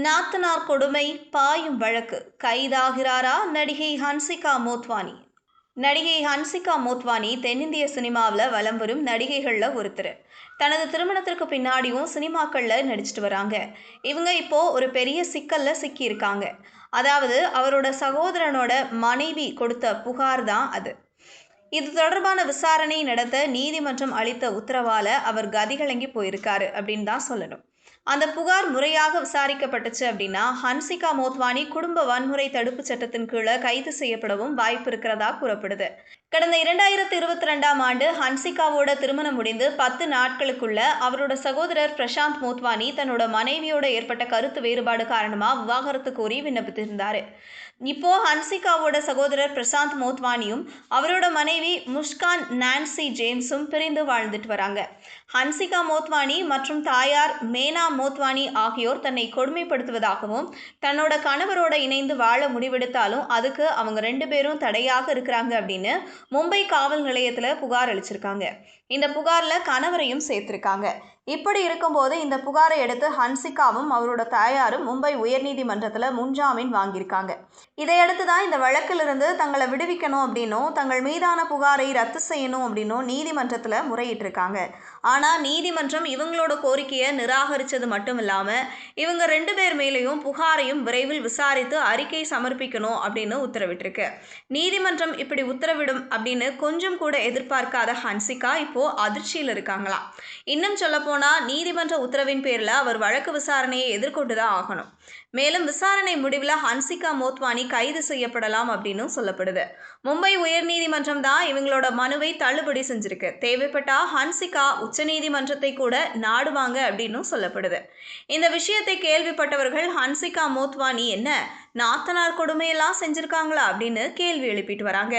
நாத்தனார் கொடுமை பாயும் வழக்கு கைதாகிறாரா நடிகை ஹன்சிகா மோத்வானி? நடிகை ஹன்சிகா மோத்வானி தென்னிந்திய சினிமாவில் வலம் வரும் நடிகைகளில் ஒருத்தர். தனது திருமணத்திற்கு பின்னாடியும் சினிமாக்களில் நடிச்சிட்டு வராங்க. இவங்க இப்போ ஒரு பெரிய சிக்கல்ல சிக்கியிருக்காங்க. அதாவது அவரோட சகோதரனோட மனைவி கொடுத்த புகார் தான் அது. இது தொடர்பான விசாரணை நடத்த நீதிமன்றம் அளித்த உத்தரவால அவர் கதிகலங்கி போயிருக்காரு அப்படின்னு தான் சொல்லணும். அந்த புகார் முறையாக விசாரிக்கப்பட்டுச்சு அப்படின்னா ஹன்சிகா மோத்வானி குடும்ப வன்முறை தடுப்பு சட்டத்தின் கீழே கைது செய்யப்படவும் வாய்ப்பு இருக்கிறதா கூறப்படுது. கடந்த 2022ஆம் ஆண்டு ஹன்சிகாவோட திருமணம் முடிந்து 10 நாட்களுக்குள்ள அவரோட சகோதரர் பிரசாந்த் மோத்வானி தன்னோட மனைவியோட ஏற்பட்ட கருத்து வேறுபாடு காரணமா விவாகரத்து கோரி விண்ணப்பித்திருந்தாரு. இப்போ ஹன்சிகாவோட சகோதரர் பிரசாந்த் மோத்வானியும் அவரோட மனைவி முஷ்கான் நான்சி ஜேம்ஸும் பிரிந்து வாழ்ந்துட்டு வராங்க. ஹன்சிகா மோத்வானி மற்றும் தாயார் மேனா மோத்வானி ஆகியோர் தன்னை கொடுமைப்படுத்துவதாகவும் தன்னோட கணவரோட இணைந்து வாழ முடிவெடுத்தாலும் அதுக்கு அவங்க 2 பேரும் தடையாக இருக்கிறாங்க அப்படின்னு மும்பை காவல் நிலையத்தில் புகார் அளிச்சிருக்காங்க. இந்த புகாரில் கணவரையும் சேர்த்திருக்காங்க. இப்படி இருக்கும்போது இந்த புகாரை எடுத்து ஹன்சிகாவும் அவரோட தாயாரும் மும்பை உயர்நீதிமன்றத்தில் முன்ஜாமீன் வாங்கியிருக்காங்க. இதையடுத்து தான் இந்த வழக்கிலிருந்து தங்களை விடுவிக்கணும் அப்படின்னும் தங்கள் மீதான புகாரை ரத்து செய்யணும் அப்படின்னும் நீதிமன்றத்தில் முறையிட்டிருக்காங்க. ஆனால் நீதிமன்றம் இவங்களோட கோரிக்கையை நிராகரித்தது மட்டும் இல்லாமல் இவங்க 2 பேர் மேலேயும் புகாரையும் விரைவில் விசாரித்து அறிக்கை சமர்ப்பிக்கணும் அப்படின்னு உத்தரவிட்டிருக்கு. நீதிமன்றம் இப்படி உத்தரவிடும் அப்படின்னு கொஞ்சம் கூட எதிர்பார்க்காத ஹன்சிகா இப்போ அதிர்ச்சியில் இருக்காங்களாம். இன்னும் சொல்லப்போனால் நீதிமன்ற உத்தரவின் பேரில் அவர் வழக்கு விசாரணையை எதிர்கொண்டு தான் ஆகணும். மேலும் விசாரணை முடிவில் ஹன்சிகா மோத்வானி கைது செய்யப்படலாம் அப்படின்னு சொல்லப்படுது. மும்பை உயர்நீதிமன்றம் தான் இவங்களோட மனுவை தள்ளுபடி செஞ்சிருக்கு. தேவைப்பட்டா ஹன்சிகா உச்சநீதிமன்றத்தை கூட நாடுவாங்க அப்படின்னு சொல்லப்படுது. இந்த விஷயத்தை கேள்விப்பட்டவர்கள் ஹன்சிகா மோத்வானி என்ன நாத்தனார் கொடுமையெல்லாம் செஞ்சிருக்காங்களா அப்படின்னு கேள்வி எழுப்பிட்டு வராங்க.